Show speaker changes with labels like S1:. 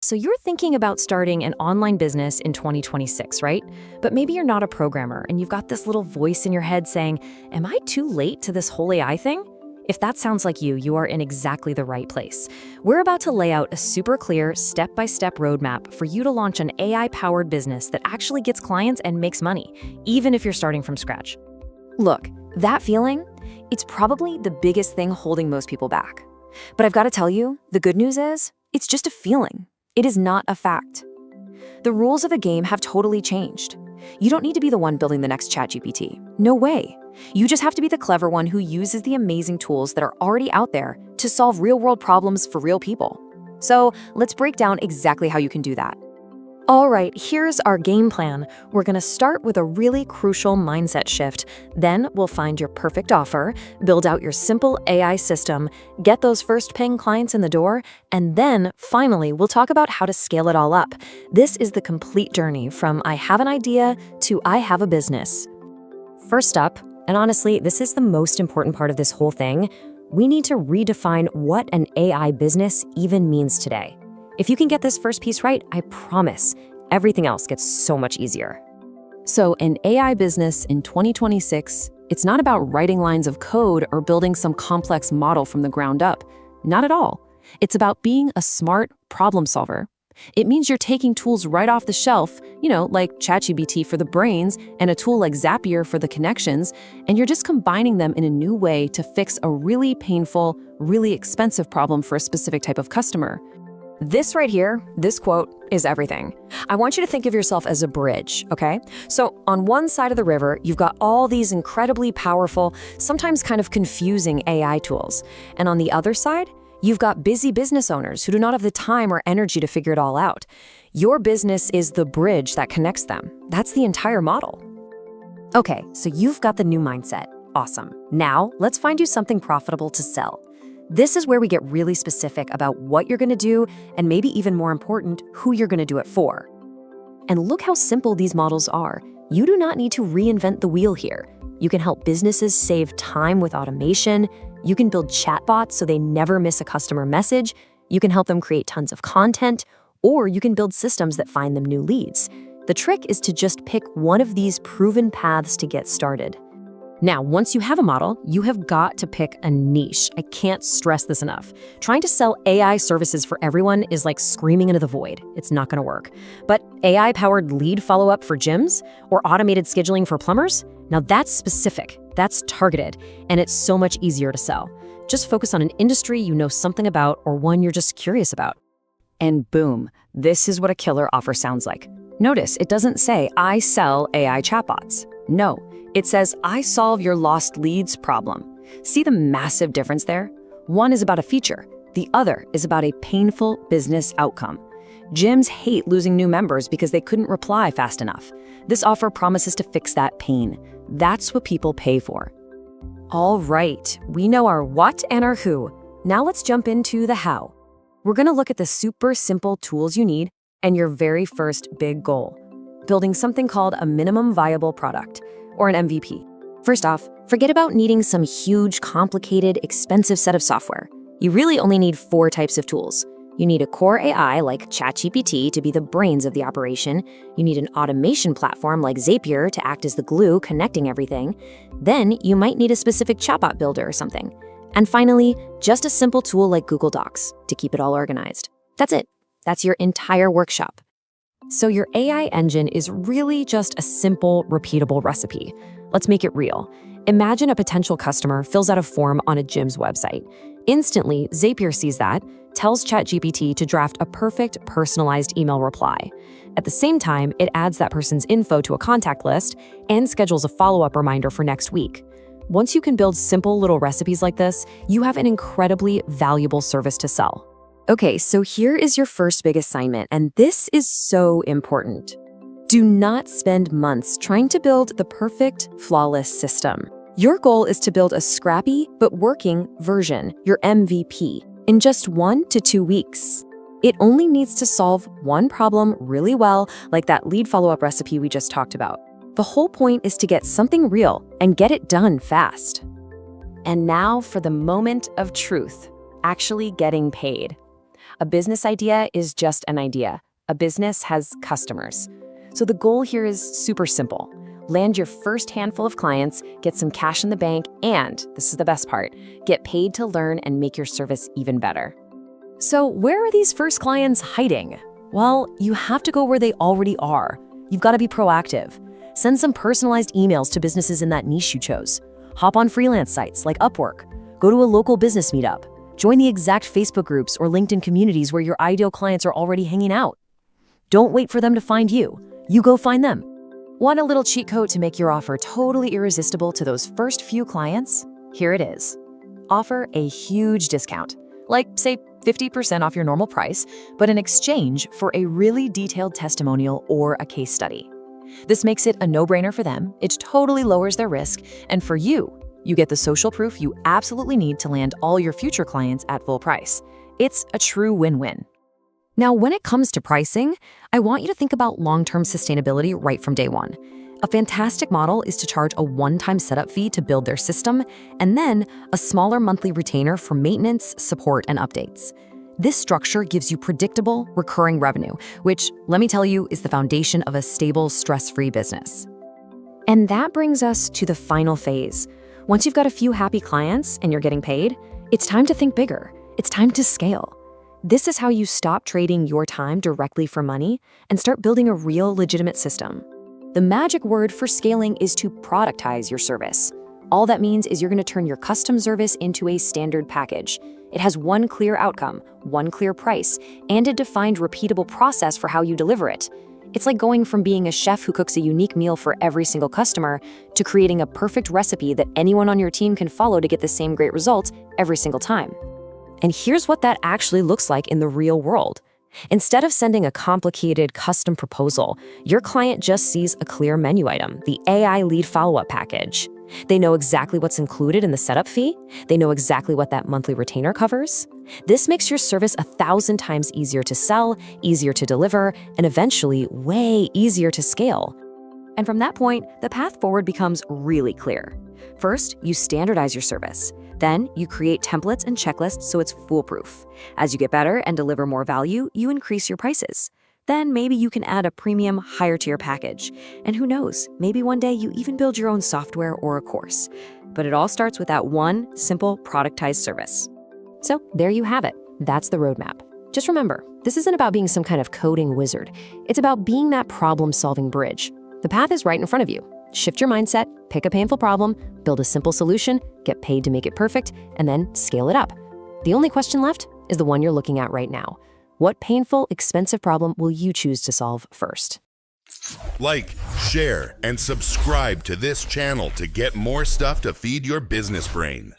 S1: So you're thinking about starting an online business in 2026, right? But maybe you're not a programmer and you've got this little voice in your head saying, am I too late to this whole AI thing? If that sounds like you are in exactly the right place. We're about to lay out a super clear step-by-step roadmap for you to launch an AI-powered business that actually gets clients and makes money, even if you're starting from scratch. Look, that feeling, it's probably the biggest thing holding most people back. But I've got to tell you, the good news is, it's just a feeling. It is not a fact. The rules of the game have totally changed. You don't need to be the one building the next ChatGPT. No way. You just have to be the clever one who uses the amazing tools that are already out there to solve real-world problems for real people. So let's break down exactly how you can do that. All right, here's our game plan. We're going to start with a really crucial mindset shift. Then we'll find your perfect offer, build out your simple AI system, get those first paying clients in the door, and then finally, we'll talk about how to scale it all up. This is the complete journey from I have an idea to I have a business. First up, and honestly, this is the most important part of this whole thing, we need to redefine what an AI business even means today. If you can get this first piece right, I promise, everything else gets so much easier. So an AI business in 2026, it's not about writing lines of code or building some complex model from the ground up. Not at all. It's about being a smart problem solver. It means you're taking tools right off the shelf, like ChatGPT for the brains and a tool like Zapier for the connections, and you're just combining them in a new way to fix a really painful, really expensive problem for a specific type of customer. This right here, this quote, is everything. I want you to think of yourself as a bridge, okay? So on one side of the river, you've got all these incredibly powerful, sometimes kind of confusing AI tools. And on the other side, you've got busy business owners who do not have the time or energy to figure it all out. Your business is the bridge that connects them. That's the entire model. Okay, so you've got the new mindset. Awesome. Now, let's find you something profitable to sell. This is where we get really specific about what you're going to do, and maybe even more important, who you're going to do it for. And look how simple these models are. You do not need to reinvent the wheel here. You can help businesses save time with automation. You can build chatbots so they never miss a customer message. You can help them create tons of content, or you can build systems that find them new leads. The trick is to just pick one of these proven paths to get started. Now, once you have a model, you have got to pick a niche. I can't stress this enough. Trying to sell AI services for everyone is like screaming into the void. It's not going to work. But AI-powered lead follow-up for gyms or automated scheduling for plumbers? Now that's specific, that's targeted, and it's so much easier to sell. Just focus on an industry you know something about or one you're just curious about. And boom, this is what a killer offer sounds like. Notice it doesn't say, I sell AI chatbots. No. It says, I solve your lost leads problem. See the massive difference there? One is about a feature. The other is about a painful business outcome. Gyms hate losing new members because they couldn't reply fast enough. This offer promises to fix that pain. That's what people pay for. All right, we know our what and our who. Now let's jump into the how. We're going to look at the super simple tools you need and your very first big goal. Building something called a minimum viable product, or an MVP. First off, forget about needing some huge, complicated, expensive set of software. You really only need 4 types of tools. You need a core AI like ChatGPT to be the brains of the operation. You need an automation platform like Zapier to act as the glue connecting everything. Then you might need a specific chatbot builder or something. And finally, just a simple tool like Google Docs to keep it all organized. That's it. That's your entire workshop. So your AI engine is really just a simple, repeatable recipe. Let's make it real. Imagine a potential customer fills out a form on a gym's website. Instantly, Zapier sees that, tells ChatGPT to draft a perfect, personalized email reply. At the same time, it adds that person's info to a contact list and schedules a follow-up reminder for next week. Once you can build simple little recipes like this, you have an incredibly valuable service to sell. Okay, so here is your first big assignment, and this is so important. Do not spend months trying to build the perfect, flawless system. Your goal is to build a scrappy but working version, your MVP, in just 1 to 2 weeks. It only needs to solve one problem really well, like that lead follow-up recipe we just talked about. The whole point is to get something real and get it done fast. And now for the moment of truth, actually getting paid. A business idea is just an idea. A business has customers. So the goal here is super simple. Land your first handful of clients, get some cash in the bank, and, this is the best part, get paid to learn and make your service even better. So where are these first clients hiding? Well, you have to go where they already are. You've got to be proactive. Send some personalized emails to businesses in that niche you chose. Hop on freelance sites like Upwork. Go to a local business meetup. Join the exact Facebook groups or LinkedIn communities where your ideal clients are already hanging out. Don't wait for them to find you. You go find them. Want a little cheat code to make your offer totally irresistible to those first few clients? Here it is. Offer a huge discount, like say 50% off your normal price, but in exchange for a really detailed testimonial or a case study. This makes it a no-brainer for them, it totally lowers their risk, and for you, you get the social proof you absolutely need to land all your future clients at full price. It's a true win-win. Now, when it comes to pricing, I want you to think about long-term sustainability right from day one. A fantastic model is to charge a one-time setup fee to build their system, and then a smaller monthly retainer for maintenance, support, and updates. This structure gives you predictable, recurring revenue, which, let me tell you, is the foundation of a stable, stress-free business. And that brings us to the final phase. Once you've got a few happy clients and you're getting paid, it's time to think bigger. It's time to scale. This is how you stop trading your time directly for money and start building a real, legitimate system. The magic word for scaling is to productize your service. All that means is you're going to turn your custom service into a standard package. It has one clear outcome, one clear price, and a defined, repeatable process for how you deliver it. It's like going from being a chef who cooks a unique meal for every single customer to creating a perfect recipe that anyone on your team can follow to get the same great results every single time. And here's what that actually looks like in the real world. Instead of sending a complicated custom proposal, your client just sees a clear menu item, the AI lead follow-up package. They know exactly what's included in the setup fee. They know exactly what that monthly retainer covers. This makes your service 1,000 times easier to sell, easier to deliver, and eventually way easier to scale. And from that point, the path forward becomes really clear. First, you standardize your service. Then, you create templates and checklists so it's foolproof. As you get better and deliver more value, you increase your prices. Then maybe you can add a premium, higher-tier package. And who knows, maybe one day you even build your own software or a course. But it all starts with that one simple, productized service. So there you have it. That's the roadmap. Just remember, this isn't about being some kind of coding wizard. It's about being that problem-solving bridge. The path is right in front of you. Shift your mindset, pick a painful problem, build a simple solution, get paid to make it perfect, and then scale it up. The only question left is the one you're looking at right now. What painful, expensive problem will you choose to solve first?
S2: Like, share, and subscribe to this channel to get more stuff to feed your business brain.